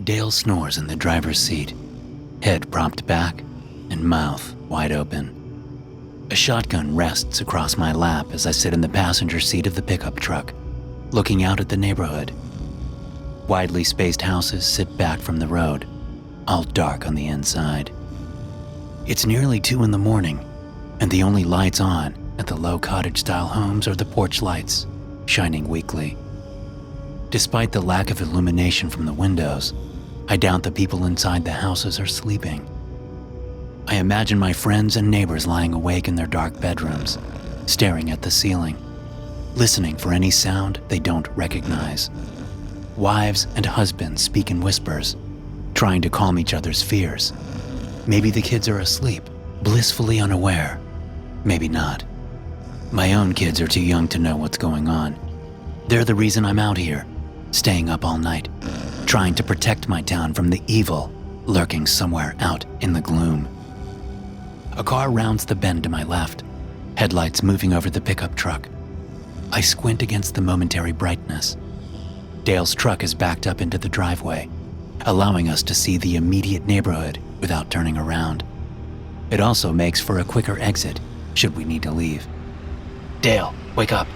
Dale snores in the driver's seat, head propped back and mouth wide open. A shotgun rests across my lap as I sit in the passenger seat of the pickup truck, looking out at the neighborhood. Widely spaced houses sit back from the road, all dark on the inside. It's nearly 2 a.m, and the only lights on at the low cottage-style homes are the porch lights, shining weakly. Despite the lack of illumination from the windows, I doubt the people inside the houses are sleeping. I imagine my friends and neighbors lying awake in their dark bedrooms, staring at the ceiling, listening for any sound they don't recognize. Wives and husbands speak in whispers, trying to calm each other's fears. Maybe the kids are asleep, blissfully unaware. Maybe not. My own kids are too young to know what's going on. They're the reason I'm out here, staying up all night, trying to protect my town from the evil lurking somewhere out in the gloom. A car rounds the bend to my left, headlights moving over the pickup truck. I squint against the momentary brightness. Dale's truck is backed up into the driveway, allowing us to see the immediate neighborhood without turning around. It also makes for a quicker exit should we need to leave. "Dale, wake up,"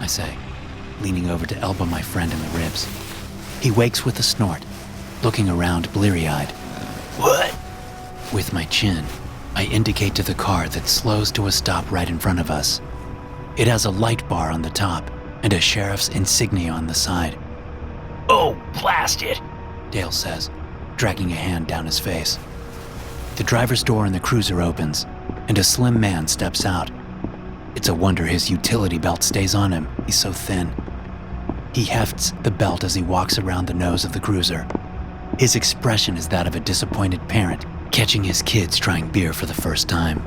I say, leaning over to elbow my friend in the ribs. He wakes with a snort, looking around bleary-eyed. "What?" With my chin, I indicate to the car that slows to a stop right in front of us. It has a light bar on the top and a sheriff's insignia on the side. "Oh, blast it," Dale says, dragging a hand down his face. The driver's door in the cruiser opens, and a slim man steps out. It's a wonder his utility belt stays on him, he's so thin. He hefts the belt as he walks around the nose of the cruiser. His expression is that of a disappointed parent catching his kids trying beer for the first time.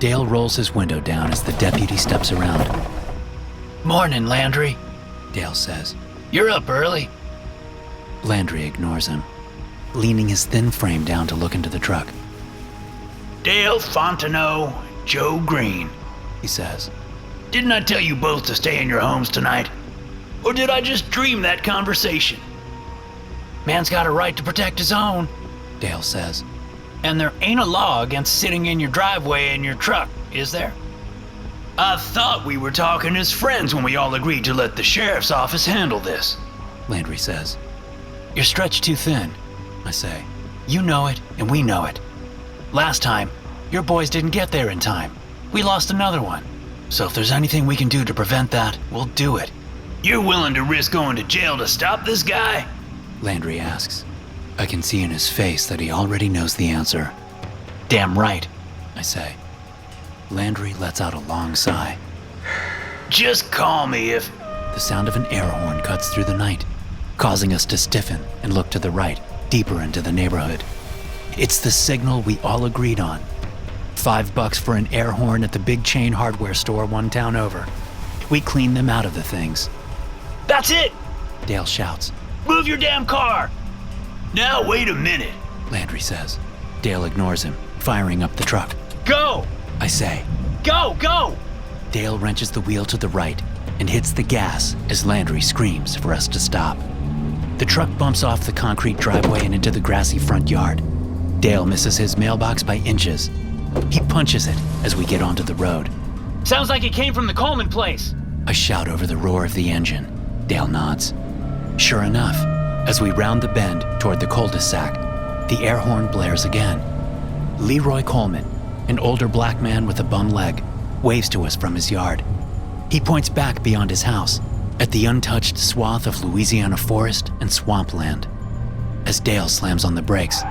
Dale rolls his window down as the deputy steps around. "Morning, Landry," Dale says. "You're up early." Landry ignores him, leaning his thin frame down to look into the truck. "Dale Fontenot, Joe Green," he says. "Didn't I tell you both to stay in your homes tonight? Or did I just dream that conversation?" "Man's got a right to protect his own," Dale says. "And there ain't a law against sitting in your driveway in your truck, is there?" "I thought we were talking as friends when we all agreed to let the sheriff's office handle this," Landry says. "You're stretched too thin," I say. "You know it, and we know it. Last time, your boys didn't get there in time. We lost another one. So if there's anything we can do to prevent that, we'll do it." "You're willing to risk going to jail to stop this guy?" Landry asks. I can see in his face that he already knows the answer. "Damn right," I say. Landry lets out a long sigh. "Just call me if..." The sound of an air horn cuts through the night, causing us to stiffen and look to the right, deeper into the neighborhood. It's the signal we all agreed on. $5 for an air horn at the big chain hardware store one town over. We cleaned them out of the things. "That's it!" Dale shouts. "Move your damn car!" "Now wait a minute," Landry says. Dale ignores him, firing up the truck. "Go!" I say. "Go, go!" Dale wrenches the wheel to the right and hits the gas as Landry screams for us to stop. The truck bumps off the concrete driveway and into the grassy front yard. Dale misses his mailbox by inches. He punches it as we get onto the road. "Sounds like it came from the Coleman place," I shout over the roar of the engine. Dale nods. Sure enough, as we round the bend toward the cul-de-sac, the air horn blares again. Leroy Coleman, an older black man with a bum leg, waves to us from his yard. He points back beyond his house, at the untouched swath of Louisiana forest and swampland. As Dale slams on the brakes,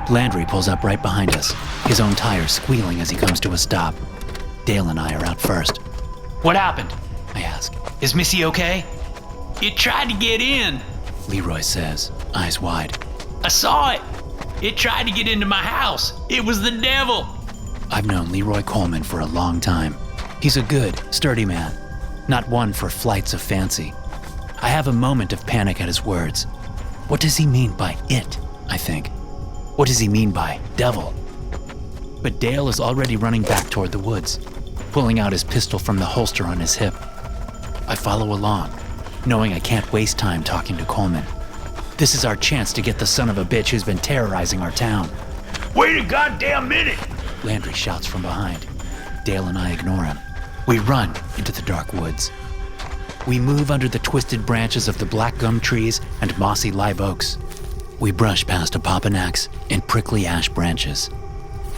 Landry pulls up right behind us, his own tire squealing as he comes to a stop. Dale and I are out first. "What happened?" I ask. "Is Missy okay?" "It tried to get in," Leroy says, eyes wide. "I saw it. It tried to get into my house. It was the devil." I've known Leroy Coleman for a long time. He's a good, sturdy man, not one for flights of fancy. I have a moment of panic at his words. What does he mean by it, I think? What does he mean by devil? But Dale is already running back toward the woods, pulling out his pistol from the holster on his hip. I follow along, knowing I can't waste time talking to Coleman. This is our chance to get the son of a bitch who's been terrorizing our town. Wait a goddamn minute! Landry shouts from behind. Dale and I ignore him. We run into the dark woods. We move under the twisted branches of the black gum trees and mossy live oaks. We brush past opopanax and prickly ash branches.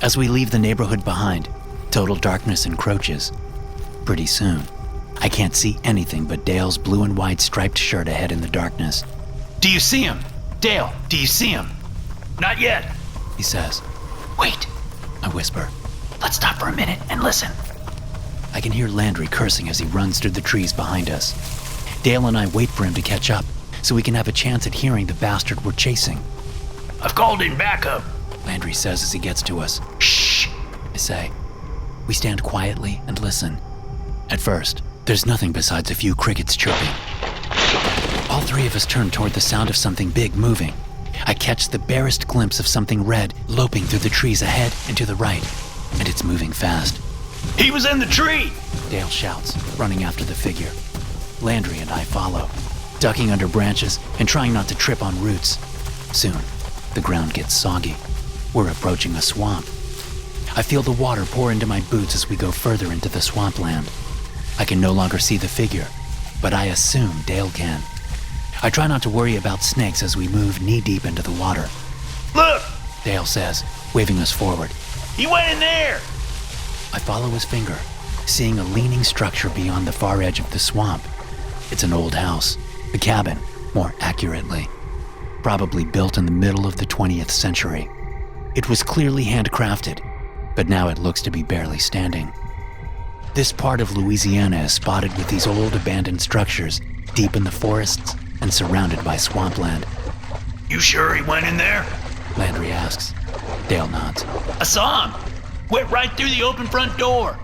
As we leave the neighborhood behind, total darkness encroaches. Pretty soon, I can't see anything but Dale's blue and white striped shirt ahead in the darkness. Do you see him? Dale, do you see him? Not yet, he says. Wait, I whisper. let's stop for a minute and listen. I can hear Landry cursing as he runs through the trees behind us. Dale and I wait for him to catch up so we can have a chance at hearing the bastard we're chasing. I've called in backup, Landry says as he gets to us. Shh, I say. We stand quietly and listen. At first, there's nothing besides a few crickets chirping. All three of us turn toward the sound of something big moving. I catch the barest glimpse of something red loping through the trees ahead and to the right, and it's moving fast. He was in the tree! Dale shouts, running after the figure. Landry and I follow, ducking under branches and trying not to trip on roots. Soon, the ground gets soggy. We're approaching a swamp. I feel the water pour into my boots as we go further into the swampland. I can no longer see the figure, but I assume Dale can. I try not to worry about snakes as we move knee-deep into the water. Look! Dale says, waving us forward. He went in there! I follow his finger, seeing a leaning structure beyond the far edge of the swamp. It's an old house, a cabin, more accurately. Probably built in the middle of the 20th century. It was clearly handcrafted, but now it looks to be barely standing. This part of Louisiana is spotted with these old abandoned structures, deep in the forests and surrounded by swampland. You sure he went in there? Landry asks. Dale nods. I saw him! Went right through the open front door!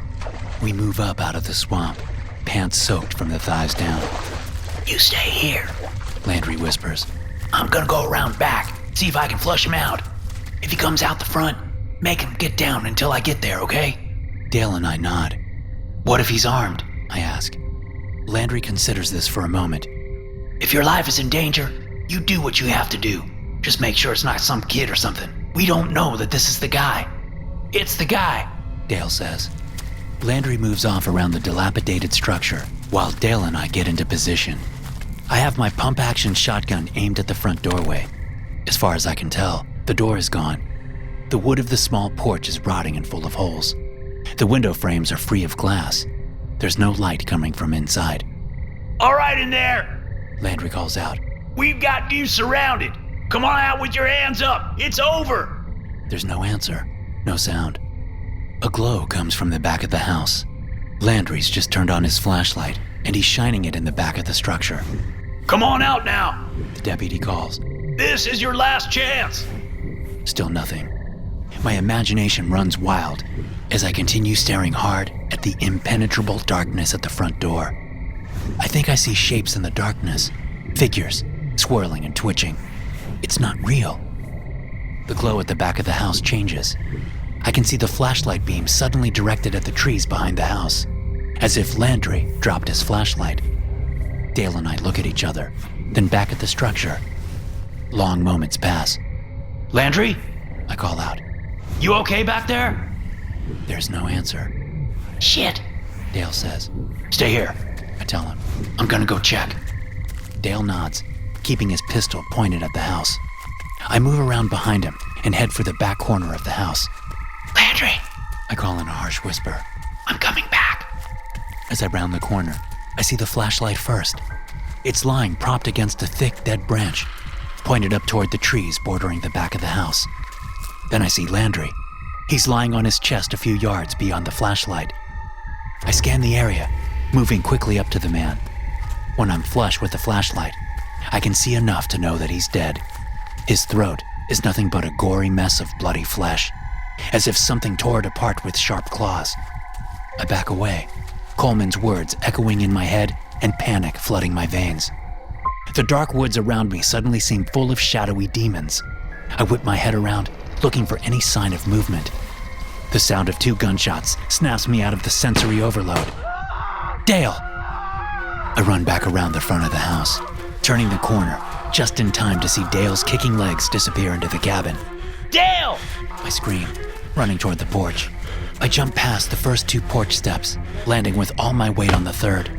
We move up out of the swamp, pants soaked from the thighs down. You stay here, Landry whispers. I'm gonna go around back, see if I can flush him out. If he comes out the front, make him get down until I get there, okay? Dale and I nod. What if he's armed? I ask. Landry considers this for a moment. If your life is in danger, you do what you have to do. Just make sure it's not some kid or something. We don't know that this is the guy. It's the guy, Dale says. Landry moves off around the dilapidated structure, while Dale and I get into position. I have my pump-action shotgun aimed at the front doorway. As far as I can tell, the door is gone. The wood of the small porch is rotting and full of holes. The window frames are free of glass. There's no light coming from inside. All right in there, Landry calls out. We've got you surrounded. Come on out with your hands up. It's over. There's no answer, no sound. A glow comes from the back of the house. Landry's just turned on his flashlight, and he's shining it in the back of the structure. Come on out now, the deputy calls. This is your last chance. Still nothing. My imagination runs wild as I continue staring hard at the impenetrable darkness at the front door. I think I see shapes in the darkness, figures swirling and twitching. It's not real. The glow at the back of the house changes. I can see the flashlight beam suddenly directed at the trees behind the house, as if Landry dropped his flashlight. Dale and I look at each other, then back at the structure. Long moments pass. Landry? I call out. You okay back there? There's no answer. Shit, Dale says. Stay here, I tell him. I'm gonna go check. Dale nods, keeping his pistol pointed at the house. I move around behind him and head for the back corner of the house. Landry, I call in a harsh whisper. I'm coming back. As I round the corner, I see the flashlight first. It's lying propped against a thick, dead branch, pointed up toward the trees bordering the back of the house. Then I see Landry. He's lying on his chest a few yards beyond the flashlight. I scan the area, moving quickly up to the man. When I'm flush with the flashlight, I can see enough to know that he's dead. His throat is nothing but a gory mess of bloody flesh, as if something tore it apart with sharp claws. I back away, Coleman's words echoing in my head and panic flooding my veins. The dark woods around me suddenly seem full of shadowy demons. I whip my head around, looking for any sign of movement. The sound of 2 gunshots snaps me out of the sensory overload. Dale! I run back around the front of the house, turning the corner, just in time to see Dale's kicking legs disappear into the cabin. Dale! I scream, running toward the porch. I jump past the first 2 porch steps, landing with all my weight on the third.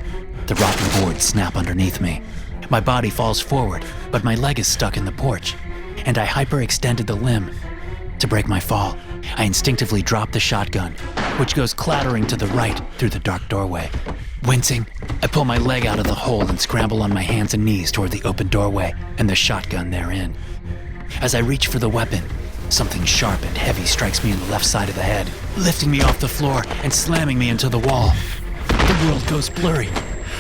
The rotten boards snap underneath me. My body falls forward, but my leg is stuck in the porch, and I hyperextended the limb. To break my fall, I instinctively drop the shotgun, which goes clattering to the right through the dark doorway. Wincing, I pull my leg out of the hole and scramble on my hands and knees toward the open doorway and the shotgun therein. As I reach for the weapon, something sharp and heavy strikes me in the left side of the head, lifting me off the floor and slamming me into the wall. The world goes blurry.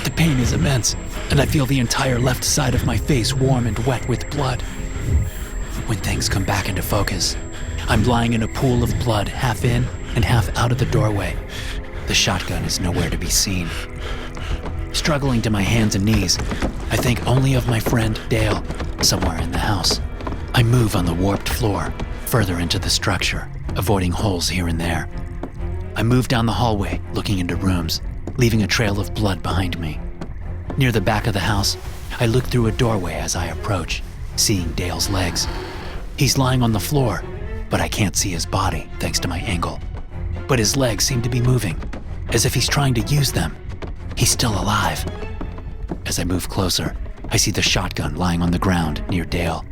The pain is immense, and I feel the entire left side of my face warm and wet with blood. When things come back into focus, I'm lying in a pool of blood, half in and half out of the doorway. The shotgun is nowhere to be seen. Struggling to my hands and knees, I think only of my friend Dale, somewhere in the house. I move on the warped floor, further into the structure, avoiding holes here and there. I move down the hallway, looking into rooms, leaving a trail of blood behind me. Near the back of the house, I look through a doorway as I approach, seeing Dale's legs. He's lying on the floor, but I can't see his body thanks to my angle. But his legs seem to be moving, as if he's trying to use them. He's still alive. As I move closer, I see the shotgun lying on the ground near Dale.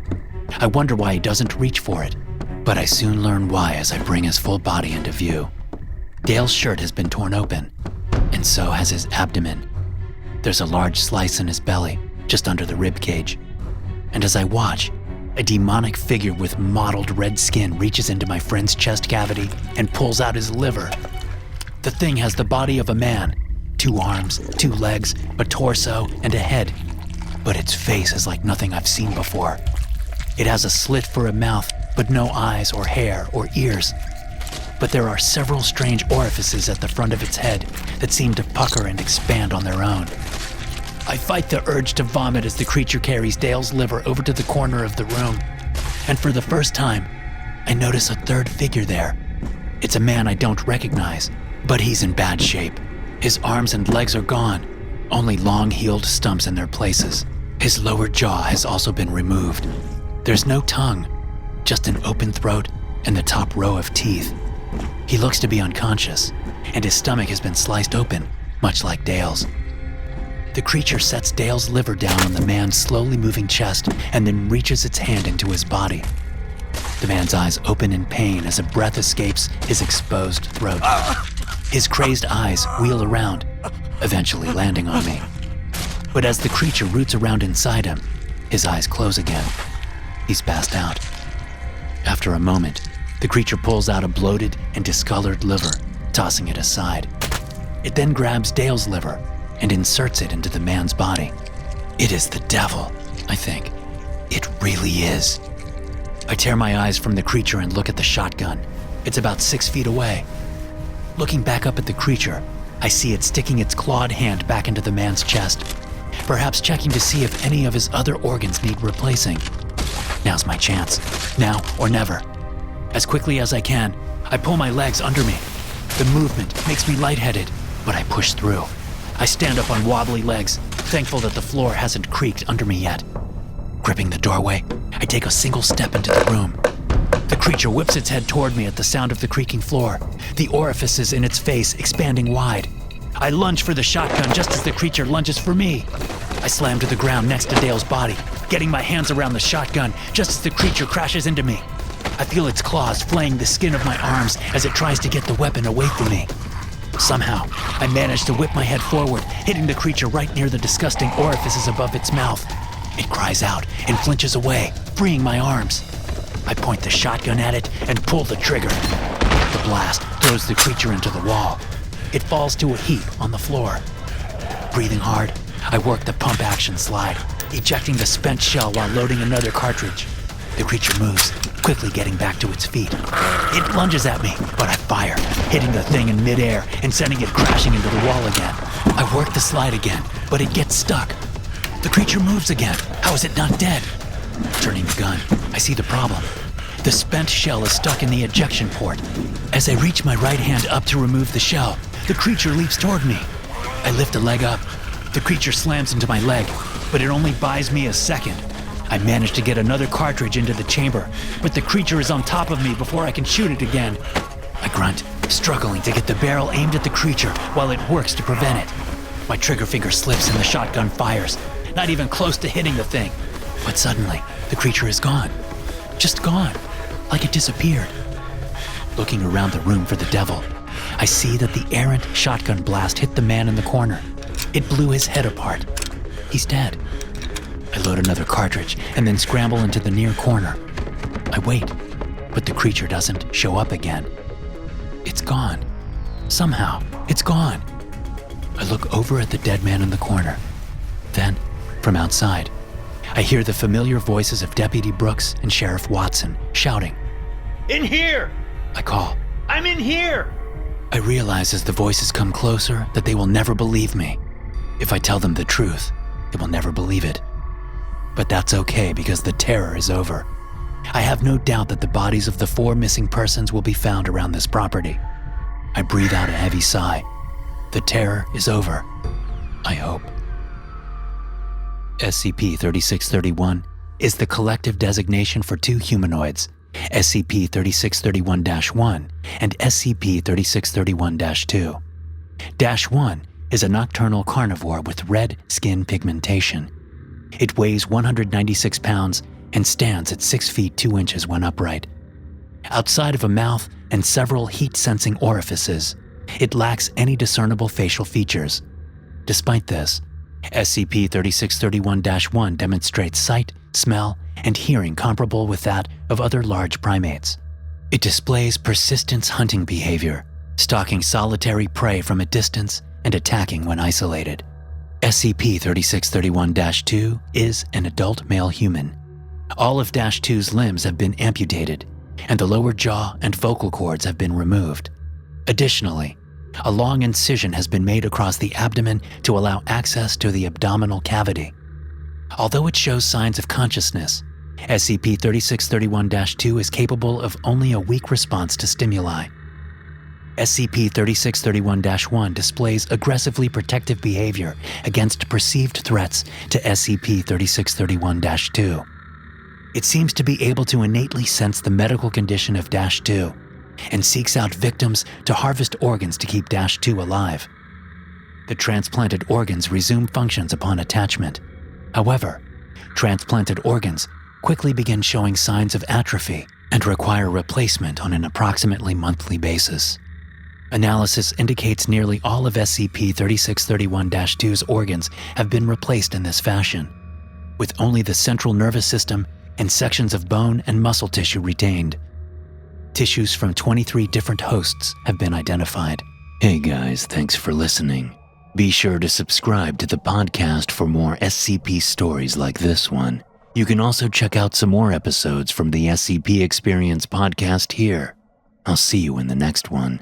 I wonder why he doesn't reach for it, but I soon learn why as I bring his full body into view. Dale's shirt has been torn open, and so has his abdomen. There's a large slice in his belly, just under the rib cage. And as I watch, a demonic figure with mottled red skin reaches into my friend's chest cavity and pulls out his liver. The thing has the body of a man, 2 arms, 2 legs, a torso, and a head. But its face is like nothing I've seen before. It has a slit for a mouth, but no eyes or hair or ears. But there are several strange orifices at the front of its head that seem to pucker and expand on their own. I fight the urge to vomit as the creature carries Dale's liver over to the corner of the room. And for the first time, I notice a third figure there. It's a man I don't recognize, but he's in bad shape. His arms and legs are gone, only long healed stumps in their places. His lower jaw has also been removed. There's no tongue, just an open throat and the top row of teeth. He looks to be unconscious, and his stomach has been sliced open, much like Dale's. The creature sets Dale's liver down on the man's slowly moving chest and then reaches its hand into his body. The man's eyes open in pain as a breath escapes his exposed throat. His crazed eyes wheel around, eventually landing on me. But as the creature roots around inside him, his eyes close again. He's passed out. After a moment, the creature pulls out a bloated and discolored liver, tossing it aside. It then grabs Dale's liver and inserts it into the man's body. It is the devil, I think. It really is. I tear my eyes from the creature and look at the shotgun. It's about 6 feet away. Looking back up at the creature, I see it sticking its clawed hand back into the man's chest, perhaps checking to see if any of his other organs need replacing. Now's my chance. Now or never. As quickly as I can, I pull my legs under me. The movement makes me lightheaded, but I push through. I stand up on wobbly legs, thankful that the floor hasn't creaked under me yet. Gripping the doorway, I take a single step into the room. The creature whips its head toward me at the sound of the creaking floor, the orifices in its face expanding wide. I lunge for the shotgun just as the creature lunges for me. I slam to the ground next to Dale's body, getting my hands around the shotgun just as the creature crashes into me. I feel its claws flaying the skin of my arms as it tries to get the weapon away from me. Somehow, I manage to whip my head forward, hitting the creature right near the disgusting orifices above its mouth. It cries out and flinches away, freeing my arms. I point the shotgun at it and pull the trigger. The blast throws the creature into the wall. It falls to a heap on the floor. Breathing hard, I work the pump action slide, ejecting the spent shell while loading another cartridge. The creature moves, quickly getting back to its feet. It lunges at me, but I fire, hitting the thing in midair and sending it crashing into the wall again. I work the slide again, but it gets stuck. The creature moves again. How is it not dead? Turning the gun, I see the problem. The spent shell is stuck in the ejection port. As I reach my right hand up to remove the shell, the creature leaps toward me. I lift a leg up. The creature slams into my leg, but it only buys me a second. I manage to get another cartridge into the chamber, but the creature is on top of me before I can shoot it again. I grunt, struggling to get the barrel aimed at the creature while it works to prevent it. My trigger finger slips and the shotgun fires, not even close to hitting the thing. But suddenly, the creature is gone. Just gone, like it disappeared. Looking around the room for the devil, I see that the errant shotgun blast hit the man in the corner. It blew his head apart. He's dead. I load another cartridge and then scramble into the near corner. I wait, but the creature doesn't show up again. It's gone. Somehow, it's gone. I look over at the dead man in the corner. Then, from outside, I hear the familiar voices of Deputy Brooks and Sheriff Watson shouting, In here! I call. I'm in here! I realize as the voices come closer that they will never believe me. If I tell them the truth, they will never believe it. But that's okay because the terror is over. I have no doubt that the bodies of the 4 missing persons will be found around this property. I breathe out a heavy sigh. The terror is over. I hope. SCP-3631 is the collective designation for 2 humanoids, SCP-3631-1 and SCP-3631-2. -1 is a nocturnal carnivore with red skin pigmentation. It weighs 196 pounds and stands at 6 feet 2 inches when upright. Outside of a mouth and several heat-sensing orifices, it lacks any discernible facial features. Despite this, SCP-3631-1 demonstrates sight, smell, and hearing comparable with that of other large primates. It displays persistent hunting behavior, stalking solitary prey from a distance and attacking when isolated. SCP-3631-2 is an adult male human. All of -2's limbs have been amputated, and the lower jaw and vocal cords have been removed. Additionally, a long incision has been made across the abdomen to allow access to the abdominal cavity. Although it shows signs of consciousness, SCP-3631-2 is capable of only a weak response to stimuli. SCP-3631-1 displays aggressively protective behavior against perceived threats to SCP-3631-2. It seems to be able to innately sense the medical condition of -2 and seeks out victims to harvest organs to keep -2 alive. The transplanted organs resume functions upon attachment. However, transplanted organs quickly begin showing signs of atrophy and require replacement on an approximately monthly basis. Analysis indicates nearly all of SCP-3631-2's organs have been replaced in this fashion, with only the central nervous system and sections of bone and muscle tissue retained. Tissues from 23 different hosts have been identified. Hey guys, thanks for listening. Be sure to subscribe to the podcast for more SCP stories like this one. You can also check out some more episodes from the SCP Experience podcast here. I'll see you in the next one.